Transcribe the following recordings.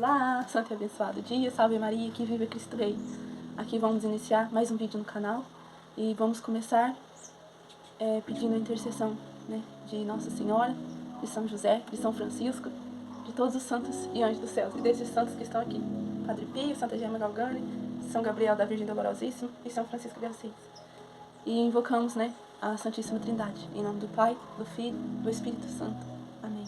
Olá, santo e abençoado dia, salve Maria, que vive Cristo Rei. Aqui vamos iniciar mais um vídeo no canal e vamos começar pedindo a intercessão, de Nossa Senhora, de São José, de São Francisco, de todos os santos e anjos dos céus e desses santos que estão aqui, Padre Pio, Santa Gema Galgani, São Gabriel da Virgem Dolorosíssima e São Francisco de Assis. E invocamos, a Santíssima Trindade, em nome do Pai, do Filho, do Espírito Santo. Amém.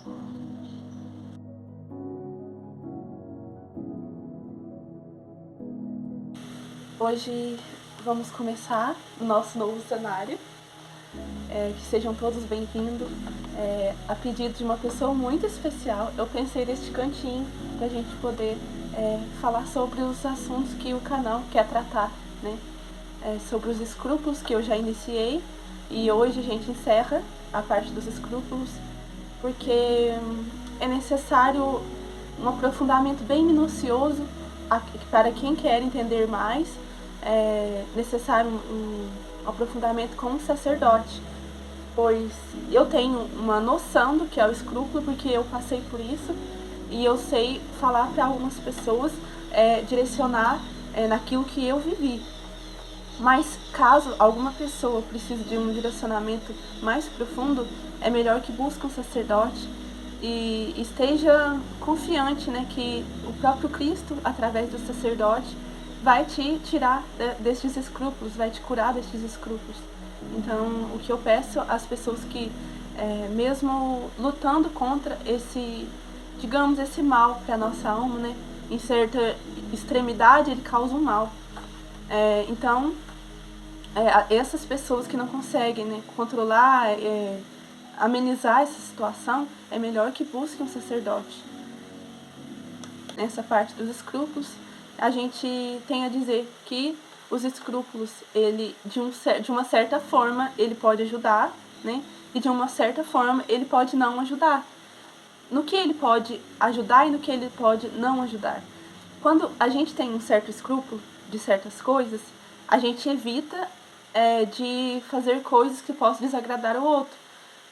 Hoje vamos começar o nosso novo cenário, que sejam todos bem-vindos. A pedido de uma pessoa muito especial, eu pensei neste cantinho para a gente poder falar sobre os assuntos que o canal quer tratar, sobre os escrúpulos que eu já iniciei, e hoje a gente encerra a parte dos escrúpulos, porque é necessário um aprofundamento bem minucioso para quem quer entender mais. É necessário um aprofundamento com o sacerdote, pois eu tenho uma noção do que é o escrúpulo, porque eu passei por isso, e eu sei falar para algumas pessoas, direcionar naquilo que eu vivi. Mas caso alguma pessoa precise de um direcionamento mais profundo, é melhor que busque um sacerdote e esteja confiante, que o próprio Cristo, através do sacerdote, vai te tirar destes escrúpulos, vai te curar destes escrúpulos. Então, o que eu peço às pessoas que, mesmo lutando contra esse mal para a nossa alma, em certa extremidade ele causa um mal. Então, essas pessoas que não conseguem controlar, amenizar essa situação, é melhor que busquem um sacerdote. Nessa parte dos escrúpulos, a gente tem a dizer que os escrúpulos, ele, de uma certa forma, ele pode ajudar, e de uma certa forma, ele pode não ajudar. No que ele pode ajudar e no que ele pode não ajudar. Quando a gente tem um certo escrúpulo de certas coisas, a gente evita de fazer coisas que possam desagradar o outro.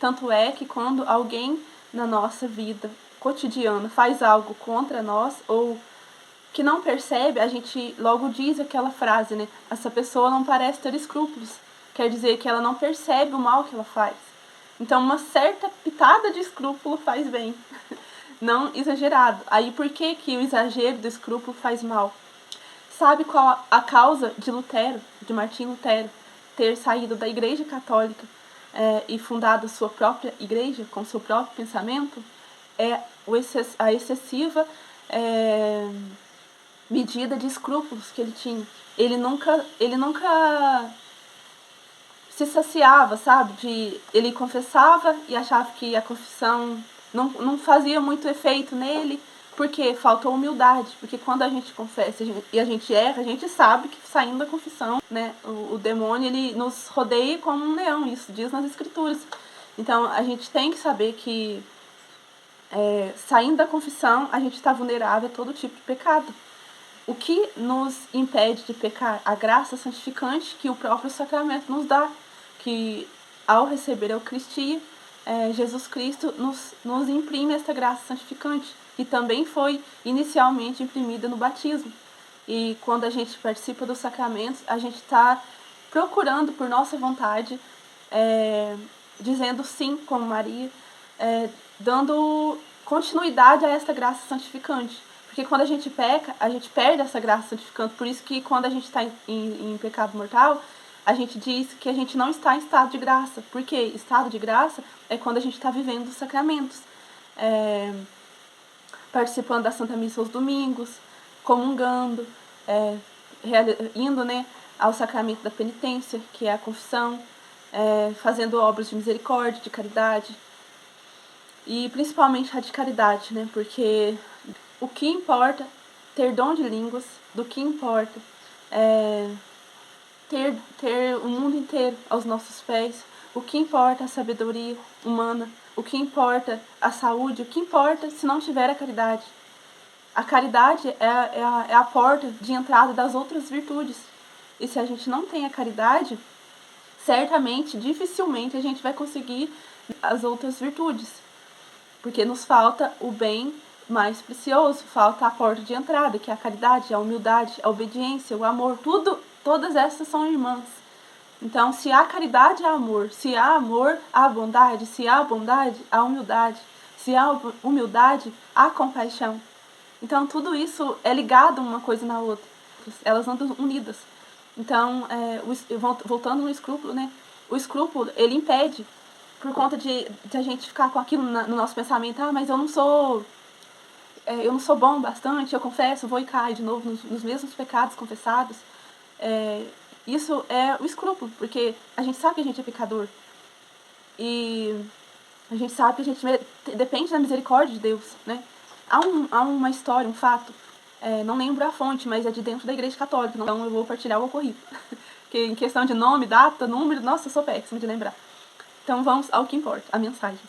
Tanto é que quando alguém na nossa vida cotidiana faz algo contra nós ou que não percebe, a gente logo diz aquela frase, essa pessoa não parece ter escrúpulos. Quer dizer que ela não percebe o mal que ela faz. Então, uma certa pitada de escrúpulo faz bem. Não exagerado. Aí, por que o exagero do escrúpulo faz mal? Sabe qual a causa de Lutero, de Martinho Lutero, ter saído da Igreja Católica e fundado sua própria igreja, com seu próprio pensamento? É a excessiva medida de escrúpulos que ele tinha. Ele nunca se saciava, sabe? Ele confessava e achava que a confissão não fazia muito efeito nele, porque faltou humildade. Porque quando a gente confessa e a gente erra, a gente sabe que saindo da confissão, o demônio ele nos rodeia como um leão, isso diz nas escrituras. Então a gente tem que saber que saindo da confissão a gente está vulnerável a todo tipo de pecado. O que nos impede de pecar? A graça santificante que o próprio sacramento nos dá, que ao receber a Eucaristia, Jesus Cristo nos imprime esta graça santificante, que também foi inicialmente imprimida no batismo. E quando a gente participa dos sacramentos, a gente está procurando por nossa vontade, dizendo sim como Maria, dando continuidade a esta graça santificante. Porque quando a gente peca, a gente perde essa graça santificante. Por isso que quando a gente está em pecado mortal, a gente diz que a gente não está em estado de graça. Porque estado de graça é quando a gente está vivendo os sacramentos. Participando da Santa Missa aos domingos, comungando, indo ao sacramento da penitência, que é a confissão, fazendo obras de misericórdia, de caridade. E principalmente a de caridade, porque o que importa ter dom de línguas, do que importa ter o mundo inteiro aos nossos pés, o que importa a sabedoria humana, o que importa a saúde, o que importa se não tiver a caridade. A caridade é a porta de entrada das outras virtudes. E se a gente não tem a caridade, certamente, dificilmente a gente vai conseguir as outras virtudes. Porque nos falta o bem mais precioso, falta a porta de entrada, que é a caridade, a humildade, a obediência, o amor, todas essas são irmãs. Então, se há caridade, há amor. Se há amor, há bondade. Se há bondade, há humildade. Se há humildade, há compaixão. Então, tudo isso é ligado uma coisa na outra. Elas andam unidas. Então, voltando no escrúpulo, né? O escrúpulo, ele impede, por conta de a gente ficar com aquilo no nosso pensamento. Ah, mas eu não sou bom bastante, eu confesso, vou e caio de novo nos mesmos pecados confessados. Isso é o escrúpulo, porque a gente sabe que a gente é pecador. E a gente sabe que a gente depende da misericórdia de Deus, né? Há uma história, um fato, não lembro a fonte, mas é de dentro da Igreja Católica, então eu vou partilhar o ocorrido. Porque em questão de nome, data, número, nossa, eu sou péssima de lembrar. Então vamos ao que importa, a mensagem.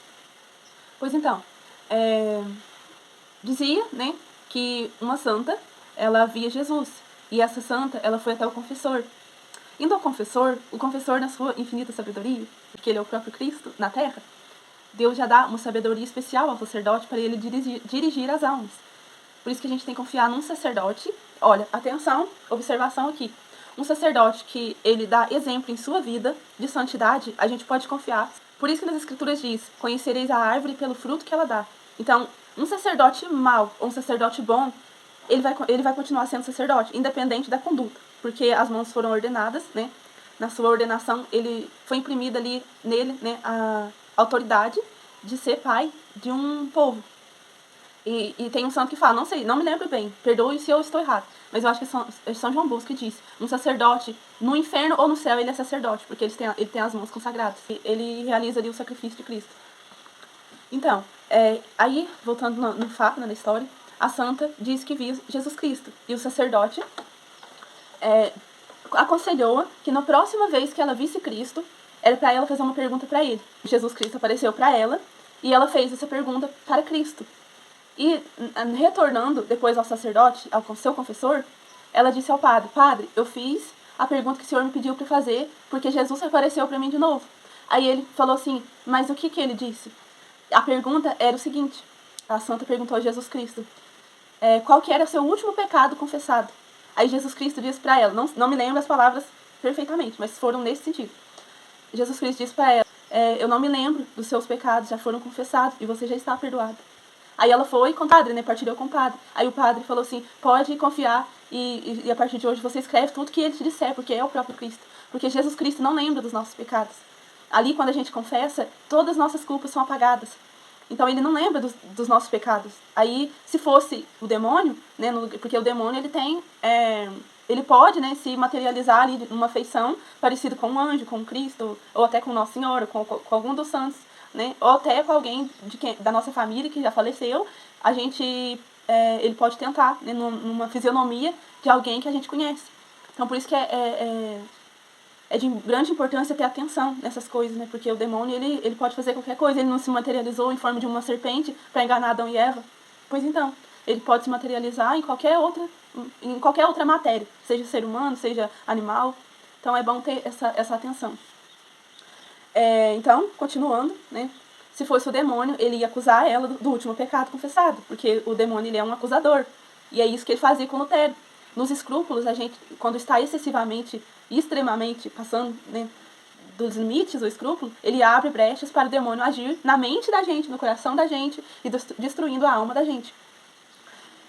Pois então, dizia, né, que uma santa, ela via Jesus. E essa santa, ela foi até o confessor. Indo ao confessor, o confessor, na sua infinita sabedoria, porque ele é o próprio Cristo na terra, Deus já dá uma sabedoria especial ao sacerdote para ele dirigir as almas. Por isso que a gente tem que confiar num sacerdote. Olha, atenção, observação aqui. Um sacerdote que ele dá exemplo em sua vida de santidade, a gente pode confiar. Por isso que nas Escrituras diz, conhecereis a árvore pelo fruto que ela dá. Então, um sacerdote mau ou um sacerdote bom, ele vai continuar sendo sacerdote, independente da conduta. Porque as mãos foram ordenadas, né? Na sua ordenação, ele foi imprimida ali nele, né, a autoridade de ser pai de um povo. E tem um santo que fala, não me lembro bem, perdoe se eu estou errado, mas eu acho que é São João Bosco que diz, um sacerdote no inferno ou no céu ele é sacerdote, porque ele tem as mãos consagradas, ele realiza ali o sacrifício de Cristo. Então, aí, voltando no fato, na história, a santa diz que viu Jesus Cristo, e o sacerdote aconselhou que na próxima vez que ela visse Cristo, era para ela fazer uma pergunta para ele. Jesus Cristo apareceu para ela, e ela fez essa pergunta para Cristo. E retornando depois ao sacerdote, ao seu confessor, ela disse ao padre, padre, eu fiz a pergunta que o senhor me pediu para fazer, porque Jesus apareceu para mim de novo. Aí ele falou assim, mas o que ele disse? A pergunta era o seguinte, a santa perguntou a Jesus Cristo, qual que era o seu último pecado confessado? Aí Jesus Cristo disse para ela, não me lembro as palavras perfeitamente, mas foram nesse sentido. Jesus Cristo disse para ela, eu não me lembro dos seus pecados, já foram confessados e você já está perdoado. Aí ela foi com o padre, né, partilhou com o padre. Aí o padre falou assim, pode confiar e a partir de hoje você escreve tudo que ele te disser, porque é o próprio Cristo. Porque Jesus Cristo não lembra dos nossos pecados. Ali, quando a gente confessa, todas as nossas culpas são apagadas. Então, ele não lembra dos nossos pecados. Aí, se fosse o demônio, né, porque o demônio, ele pode, né, se materializar ali numa feição parecida com um anjo, com um Cristo, ou até com Nossa Senhora, com algum dos santos, né, ou até com alguém da nossa família que já faleceu, ele pode tentar, né, numa fisionomia de alguém que a gente conhece. Então, por isso que é de grande importância ter atenção nessas coisas, né? Porque o demônio, ele pode fazer qualquer coisa. Ele não se materializou em forma de uma serpente para enganar Adão e Eva. Pois então, ele pode se materializar em qualquer outra matéria, seja ser humano, seja animal. Então, é bom ter essa atenção. Então, continuando, né? Se fosse o demônio, ele ia acusar ela do último pecado confessado, porque o demônio, ele é um acusador. E é isso que ele fazia com Lutero. Nos escrúpulos, a gente, quando está extremamente passando, né, dos limites do escrúpulo, ele abre brechas para o demônio agir na mente da gente, no coração da gente e destruindo a alma da gente.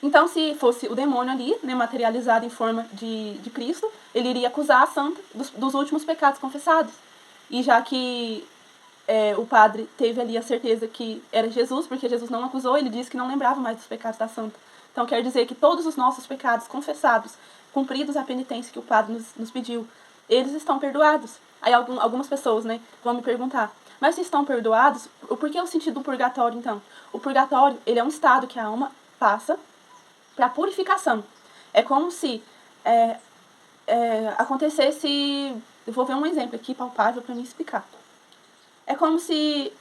Então, se fosse o demônio ali, né, materializado em forma de Cristo, ele iria acusar a santa dos últimos pecados confessados. E já que o padre teve ali a certeza que era Jesus, porque Jesus não acusou, ele disse que não lembrava mais dos pecados da santa. Então, quer dizer que todos os nossos pecados confessados, cumpridos a penitência que o padre nos pediu, eles estão perdoados. Aí algumas pessoas, né, vão me perguntar, mas se estão perdoados, por que o sentido do purgatório, então? O purgatório, ele é um estado que a alma passa para purificação. É como se acontecesse... Eu vou ver um exemplo aqui palpável para me explicar. É como se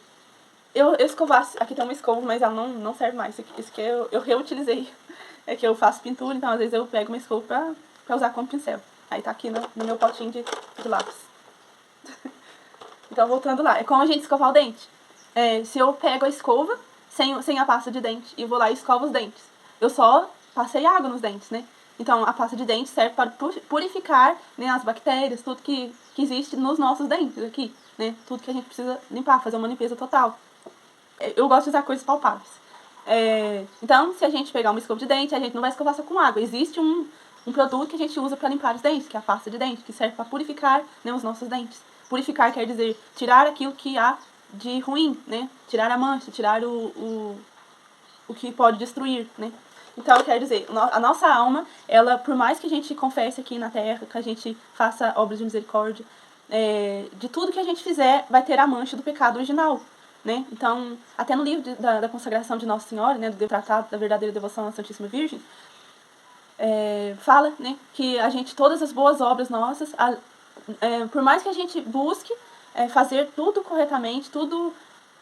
eu escovasse... Aqui tem uma escova, mas ela não serve mais. Isso aqui eu reutilizei. É que eu faço pintura, então às vezes eu pego uma escova pra usar como pincel. Aí tá aqui no meu potinho de lápis. Então, voltando lá. É como a gente escovar o dente. Se eu pego a escova sem a pasta de dente e vou lá e escovo os dentes. Eu só passei água nos dentes, né? Então, a pasta de dente serve para purificar, né, as bactérias, tudo que existe nos nossos dentes aqui, né? Tudo que a gente precisa limpar, fazer uma limpeza total. Eu gosto de usar coisas palpáveis. Então, se a gente pegar uma escova de dente, a gente não vai escovar só com água. Existe um produto que a gente usa para limpar os dentes, que é a pasta de dente, que serve para purificar, né, os nossos dentes. Purificar quer dizer tirar aquilo que há de ruim, né? Tirar a mancha, tirar o que pode destruir, né? Então, quer dizer, a nossa alma, ela, por mais que a gente confesse aqui na terra, que a gente faça obras de misericórdia, de tudo que a gente fizer, vai ter a mancha do pecado original, né? Então, até no livro da consagração de Nossa Senhora, né, do Tratado da Verdadeira Devoção à Santíssima Virgem, fala, né, que a gente, todas as boas obras nossas, por mais que a gente busque fazer tudo corretamente, tudo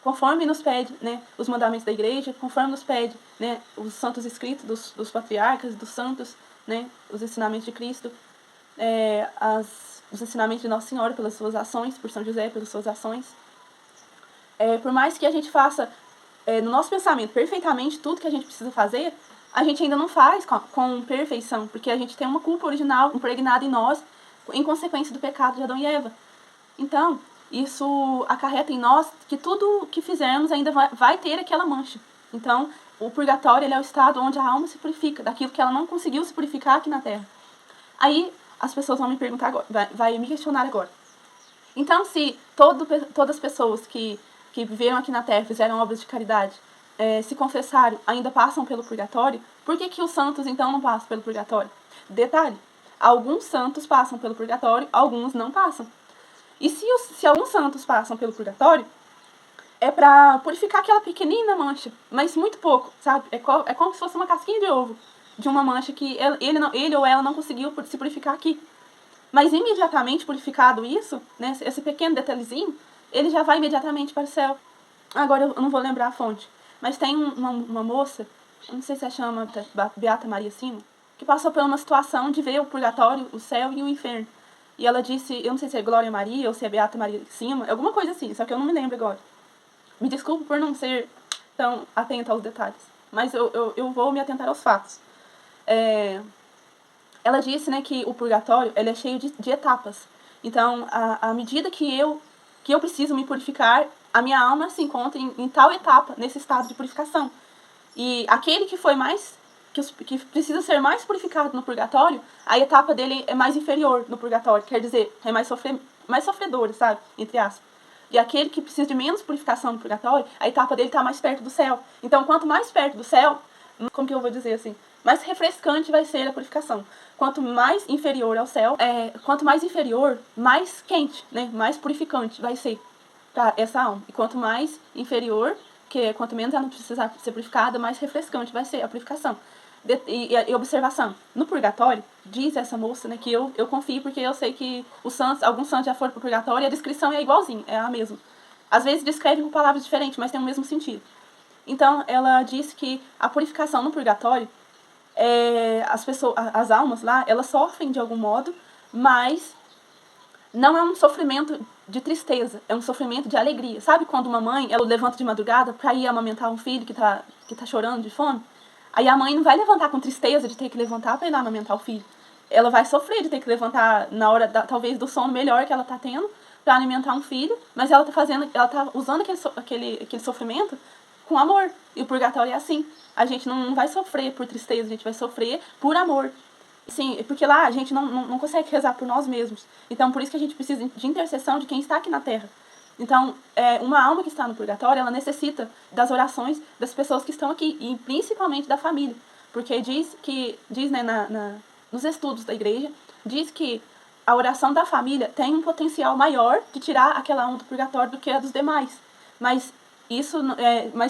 conforme nos pede, né, os mandamentos da igreja, conforme nos pede, né, os santos escritos dos patriarcas, dos santos, né, os ensinamentos de Cristo, os ensinamentos de Nossa Senhora pelas suas ações, por São José pelas suas ações. Por mais que a gente faça no nosso pensamento perfeitamente tudo que a gente precisa fazer, a gente ainda não faz com perfeição, porque a gente tem uma culpa original impregnada em nós, em consequência do pecado de Adão e Eva. Então, isso acarreta em nós que tudo que fizermos ainda vai ter aquela mancha. Então, o purgatório, ele é o estado onde a alma se purifica, daquilo que ela não conseguiu se purificar aqui na Terra. Aí, as pessoas vão me perguntar agora, vai me questionar agora. Então, se todas as pessoas que viveram aqui na Terra, fizeram obras de caridade, se confessaram, ainda passam pelo purgatório, por que os santos, então, não passam pelo purgatório? Detalhe, alguns santos passam pelo purgatório, alguns não passam. E se alguns santos passam pelo purgatório, é para purificar aquela pequenina mancha, mas muito pouco, sabe? É como se fosse uma casquinha de ovo de uma mancha que ele ou ela não conseguiu se purificar aqui. Mas imediatamente purificado isso, né, esse pequeno detalhezinho, ele já vai imediatamente para o céu. Agora eu não vou lembrar a fonte, mas tem uma moça, não sei se ela chama Beata Maria Simo, que passou por uma situação de ver o purgatório, o céu e o inferno. E ela disse, eu não sei se é Glória Maria ou se é Beata Maria Simo, alguma coisa assim, só que eu não me lembro agora. Me desculpe por não ser tão atenta aos detalhes, mas eu vou me atentar aos fatos. Ela disse, né, que o purgatório ele é cheio de etapas. Então, à medida que eu preciso me purificar, a minha alma se encontra em tal etapa, nesse estado de purificação. E aquele que foi que precisa ser mais purificado no purgatório, a etapa dele é mais inferior no purgatório, quer dizer, é mais sofredor, sabe? Entre aspas. E aquele que precisa de menos purificação no purgatório, a etapa dele está mais perto do céu. Então, quanto mais perto do céu, como que eu vou dizer assim? Mais refrescante vai ser a purificação. Quanto mais inferior ao céu, quanto mais inferior, mais quente, né? Mais purificante vai ser para essa alma. E quanto mais inferior, quanto menos ela não precisar ser purificada, mais refrescante vai ser a purificação. E observação, no purgatório, diz essa moça, né, que eu confio porque eu sei que alguns santos já foram para o purgatório e a descrição é igualzinha, é a mesma. Às vezes descreve com palavras diferentes, mas tem o mesmo sentido. Então, ela disse que a purificação no purgatório, as almas lá, elas sofrem de algum modo, mas não é um sofrimento de tristeza, é um sofrimento de alegria. Sabe quando uma mãe, ela levanta de madrugada para ir amamentar um filho que tá chorando de fome? Aí a mãe não vai levantar com tristeza de ter que levantar para ir lá amamentar o filho. Ela vai sofrer de ter que levantar na hora, talvez, do sono melhor que ela tá tendo para alimentar um filho, mas ela tá usando aquele sofrimento com amor. E o purgatório é assim. A gente não vai sofrer por tristeza, a gente vai sofrer por amor. Sim, porque lá a gente não consegue rezar por nós mesmos. Então, por isso que a gente precisa de intercessão de quem está aqui na Terra. Então, uma alma que está no purgatório, ela necessita das orações das pessoas que estão aqui, e principalmente da família. Porque diz, né, nos estudos da igreja, diz que a oração da família tem um potencial maior de tirar aquela alma do purgatório do que a dos demais. Mas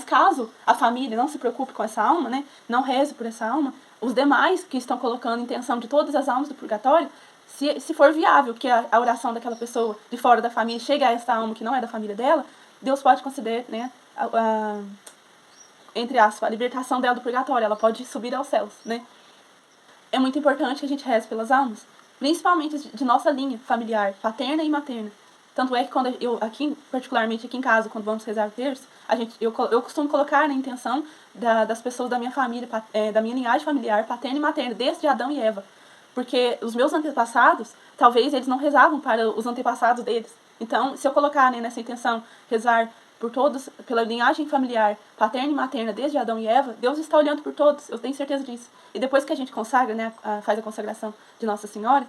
caso a família não se preocupe com essa alma, né, não reze por essa alma, os demais que estão colocando intenção de todas as almas do purgatório, se for viável que a oração daquela pessoa de fora da família chegue a essa alma que não é da família dela, Deus pode conceder, né, entre aspas, a libertação dela do purgatório, ela pode subir aos céus, né. É muito importante que a gente reze pelas almas, principalmente de nossa linha familiar, paterna e materna. Tanto é que quando particularmente aqui em casa, quando vamos rezar o terço, eu costumo colocar na intenção das pessoas da minha família, da minha linhagem familiar, paterna e materna, desde Adão e Eva. Porque os meus antepassados, talvez eles não rezavam para os antepassados deles. Então, se eu colocar, né, nessa intenção, rezar por todos, pela linhagem familiar, paterna e materna, desde Adão e Eva, Deus está olhando por todos, eu tenho certeza disso. E depois que a gente consagra, né, faz a consagração de Nossa Senhora,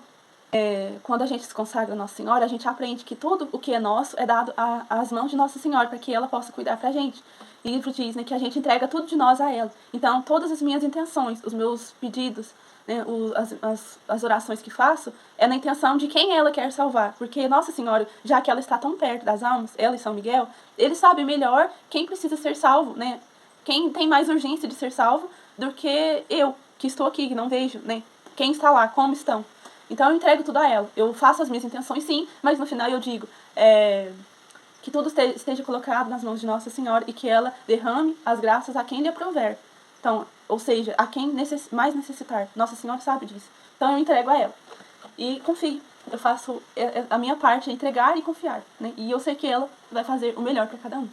quando a gente se consagra a Nossa Senhora, a gente aprende que tudo o que é nosso é dado às mãos de Nossa Senhora, para que ela possa cuidar pra gente. E o livro diz, né, que a gente entrega tudo de nós a ela. Então, todas as minhas intenções, os meus pedidos, né, as orações que faço, é na intenção de quem ela quer salvar. Porque Nossa Senhora, já que ela está tão perto das almas, ela e São Miguel, eles sabem melhor quem precisa ser salvo, né? Quem tem mais urgência de ser salvo do que eu, que estou aqui, que não vejo, né? Quem está lá, como estão. Então eu entrego tudo a ela. Eu faço as minhas intenções, sim, mas no final eu digo que tudo esteja colocado nas mãos de Nossa Senhora e que ela derrame as graças a quem lhe aprouver. Então, ou seja, a quem mais necessitar. Nossa Senhora sabe disso. Então eu entrego a ela. E confio. Eu faço a minha parte, é entregar e confiar. Né? E eu sei que ela vai fazer o melhor para cada um.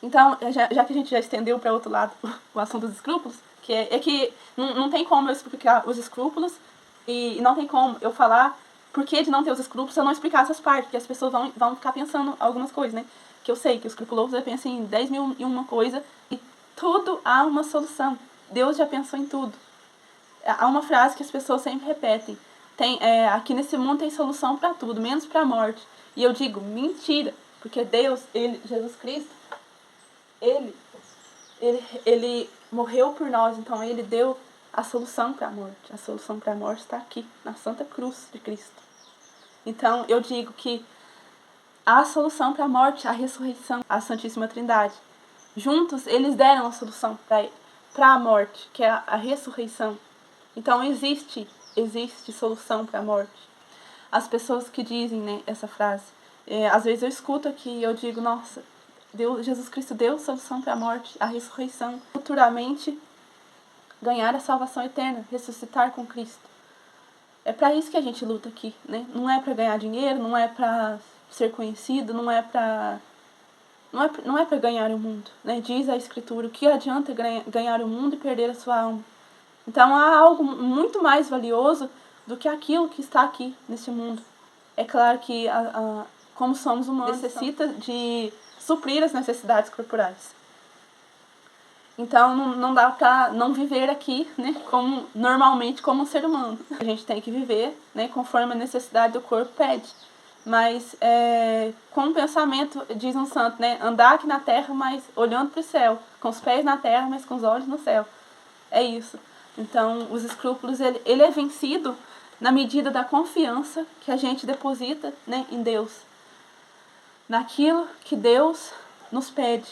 Então, já que a gente já estendeu para outro lado o assunto dos escrúpulos, que não tem como eu explicar os escrúpulos e não tem como eu falar por que de não ter os escrúpulos se eu não explicar essas partes, porque as pessoas vão ficar pensando algumas coisas, né? Que eu sei que os escrupulosos pensam em 10.001 coisa e tudo há uma solução. Deus já pensou em tudo. Há uma frase que as pessoas sempre repetem. Aqui nesse mundo tem solução para tudo, menos para a morte. E eu digo, mentira, porque Deus, Jesus Cristo, ele morreu por nós, então ele deu a solução para a morte. A solução para a morte está aqui, na Santa Cruz de Cristo. Então eu digo que a solução para a morte, a ressurreição, a Santíssima Trindade. Juntos eles deram a solução para a morte, que é a ressurreição. Então existe solução para a morte. As pessoas que dizem, né, essa frase, às vezes eu escuto aqui e eu digo, nossa, Jesus Cristo deu solução para a morte, a ressurreição. Futuramente ganhar a salvação eterna, ressuscitar com Cristo. É para isso que a gente luta aqui, né? Não é para ganhar dinheiro, não é para ser conhecido, não é para ganhar o mundo, né? Diz a Escritura, o que adianta ganhar o mundo e perder a sua alma? Então há algo muito mais valioso do que aquilo que está aqui nesse mundo. É claro que como somos humanos, necessita de suprir as necessidades corporais. Então não dá para não viver aqui, né, normalmente como um ser humano. A gente tem que viver, né, conforme a necessidade do corpo pede. Mas com o pensamento, diz um santo, né, andar aqui na terra, mas olhando para o céu, com os pés na terra, mas com os olhos no céu. É isso. Então os escrúpulos, ele é vencido na medida da confiança que a gente deposita, né, em Deus. Naquilo que Deus nos pede,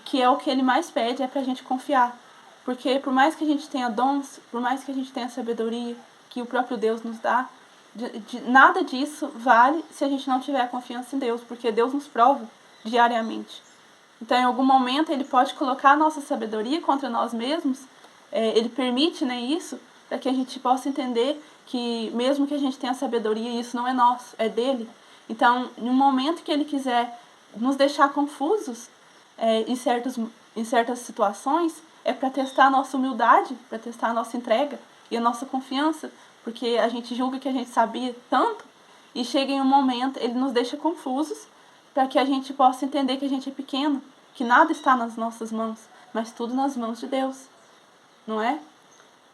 que é o que Ele mais pede, é pra gente confiar. Porque por mais que a gente tenha dons, por mais que a gente tenha sabedoria, que o próprio Deus nos dá, nada disso vale se a gente não tiver confiança em Deus, porque Deus nos prova diariamente. Então, em algum momento, Ele pode colocar a nossa sabedoria contra nós mesmos, Ele permite, né, isso, para que a gente possa entender que mesmo que a gente tenha sabedoria, isso não é nosso, é dele. Então, no momento que Ele quiser nos deixar confusos em certas situações, é para testar a nossa humildade, para testar a nossa entrega e a nossa confiança, porque a gente julga que a gente sabia tanto e chega em um momento, Ele nos deixa confusos para que a gente possa entender que a gente é pequeno, que nada está nas nossas mãos, mas tudo nas mãos de Deus, não é?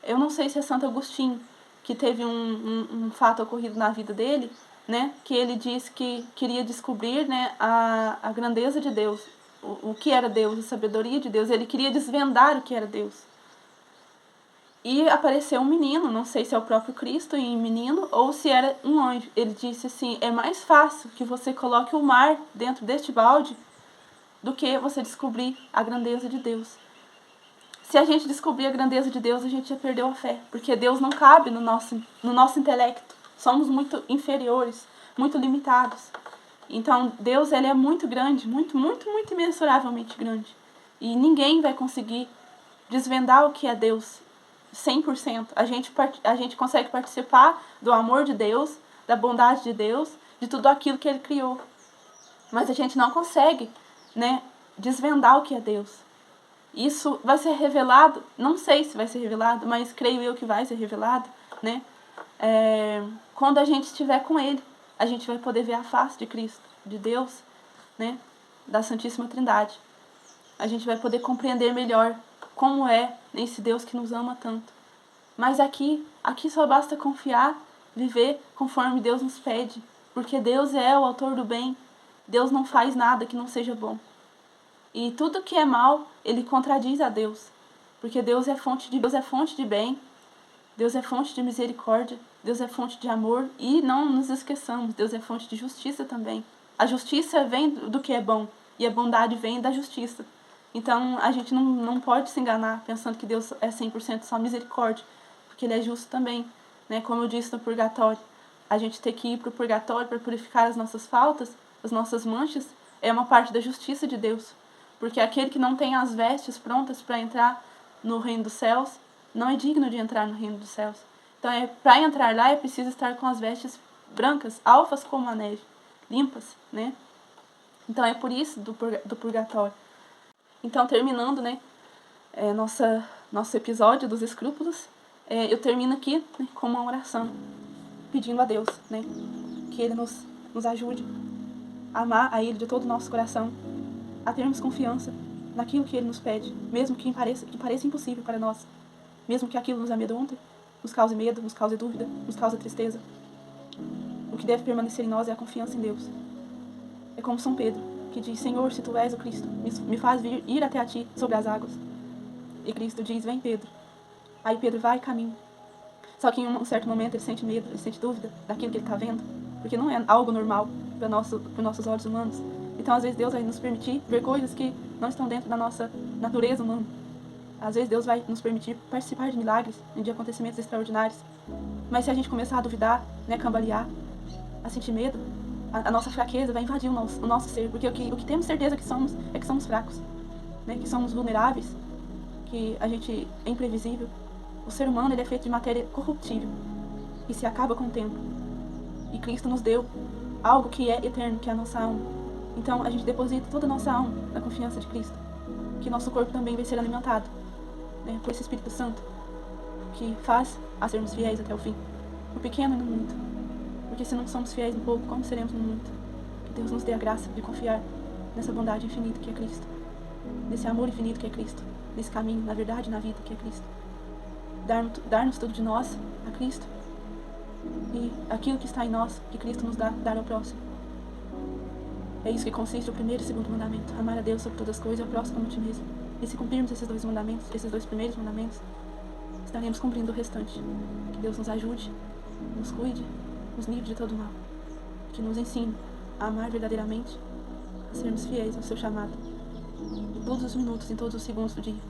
Eu não sei se é Santo Agostinho, que teve um fato ocorrido na vida dele, né, que ele disse que queria descobrir, né, a grandeza de Deus, o que era Deus, a sabedoria de Deus. Ele queria desvendar o que era Deus. E apareceu um menino, não sei se é o próprio Cristo em menino ou se era um anjo. Ele disse assim, é mais fácil que você coloque o mar dentro deste balde do que você descobrir a grandeza de Deus. Se a gente descobrir a grandeza de Deus, a gente já perdeu a fé, porque Deus não cabe no nosso intelecto. Somos muito inferiores, muito limitados. Então, Deus, ele é muito grande, muito, muito, muito imensuravelmente grande. E ninguém vai conseguir desvendar o que é Deus 100%. A gente consegue participar do amor de Deus, da bondade de Deus de tudo aquilo que Ele criou. Mas a gente não consegue, né, desvendar o que é Deus. Isso vai ser revelado, não sei se vai ser revelado, mas creio eu que vai ser revelado, né? Quando a gente estiver com Ele, a gente vai poder ver a face de Cristo, de Deus, né? Da Santíssima Trindade. A gente vai poder compreender melhor como é esse Deus que nos ama tanto. Mas aqui só basta confiar, viver conforme Deus nos pede, porque Deus é o autor do bem. Deus não faz nada que não seja bom. E tudo que é mal, Ele contradiz a Deus. Porque Deus é fonte de bem, Deus é fonte de misericórdia, Deus é fonte de amor. E não nos esqueçamos, Deus é fonte de justiça também. A justiça vem do que é bom, e a bondade vem da justiça. Então a gente não pode se enganar pensando que Deus é 100% só misericórdia, porque Ele é justo também. Né? Como eu disse no purgatório, a gente ter que ir para o purgatório para purificar as nossas faltas, as nossas manchas, é uma parte da justiça de Deus. Porque aquele que não tem as vestes prontas para entrar no reino dos céus, não é digno de entrar no reino dos céus. Então, para entrar lá, é preciso estar com as vestes brancas, alvas como a neve, limpas, né? Então, é por isso do purgatório. Então, terminando, né, nosso episódio dos escrúpulos, eu termino aqui, né, com uma oração, pedindo a Deus, né, que Ele nos ajude a amar a Ele de todo o nosso coração, a termos confiança naquilo que Ele nos pede, mesmo que pareça impossível para nós, mesmo que aquilo nos amedronte, nos cause medo, nos cause dúvida, nos cause tristeza. O que deve permanecer em nós é a confiança em Deus. É como São Pedro, que diz: Senhor, se Tu és o Cristo, me faz ir até a Ti sobre as águas. E Cristo diz: vem, Pedro. Aí Pedro vai e caminha. Só que em um certo momento ele sente medo, ele sente dúvida daquilo que ele está vendo, porque não é algo normal para nossos olhos humanos. Então, às vezes, Deus vai nos permitir ver coisas que não estão dentro da nossa natureza humana. Às vezes, Deus vai nos permitir participar de milagres, de acontecimentos extraordinários. Mas se a gente começar a duvidar, né, cambalear, a sentir medo, a nossa fraqueza vai invadir o nosso ser. Porque o que temos certeza que somos é que somos fracos, né, que somos vulneráveis, que a gente é imprevisível. O ser humano, ele é feito de matéria corruptível e se acaba com o tempo. E Cristo nos deu algo que é eterno, que é a nossa alma. Então, a gente deposita toda a nossa alma na confiança de Cristo, que nosso corpo também vai ser alimentado, né, por esse Espírito Santo, que faz a sermos fiéis até o fim, no pequeno e no muito. Porque se não somos fiéis no pouco, como seremos no muito? Que Deus nos dê a graça de confiar nessa bondade infinita que é Cristo, nesse amor infinito que é Cristo, nesse caminho, na verdade e na vida que é Cristo. Dar-nos tudo de nós a Cristo, e aquilo que está em nós, que Cristo nos dá, dar ao próximo. É isso que consiste o primeiro e o segundo mandamento: amar a Deus sobre todas as coisas e ao próximo como a ti mesmo. E se cumprirmos esses dois mandamentos, esses dois primeiros mandamentos, estaremos cumprindo o restante. Que Deus nos ajude, nos cuide, nos livre de todo mal. Que nos ensine a amar verdadeiramente, a sermos fiéis ao seu chamado, em todos os minutos, em todos os segundos do dia.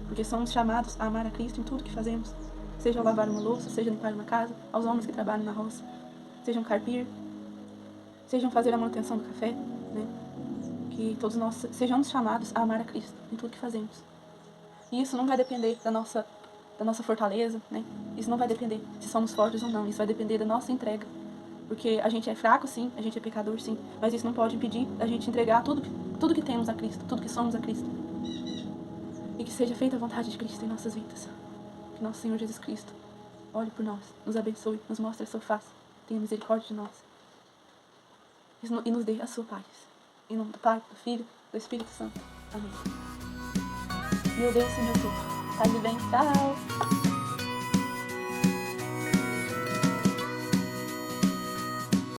Porque somos chamados a amar a Cristo em tudo que fazemos. Seja lavar uma louça, seja limpar uma casa, aos homens que trabalham na roça, sejam carpir, sejam fazer a manutenção do café, né? Que todos nós sejamos chamados a amar a Cristo em tudo que fazemos. E isso não vai depender da nossa fortaleza, né? Isso não vai depender se somos fortes ou não. Isso vai depender da nossa entrega. Porque a gente é fraco, sim, a gente é pecador, sim, mas isso não pode impedir a gente entregar tudo que temos a Cristo, tudo que somos a Cristo. E que seja feita a vontade de Cristo em nossas vidas. Que nosso Senhor Jesus Cristo olhe por nós, nos abençoe, nos mostre a sua face, tenha misericórdia de nós e nos dê a sua paz. Em nome do Pai, do Filho, do Espírito Santo. Amém. Meu Deus e meu Deus. Paz e bem. Tchau.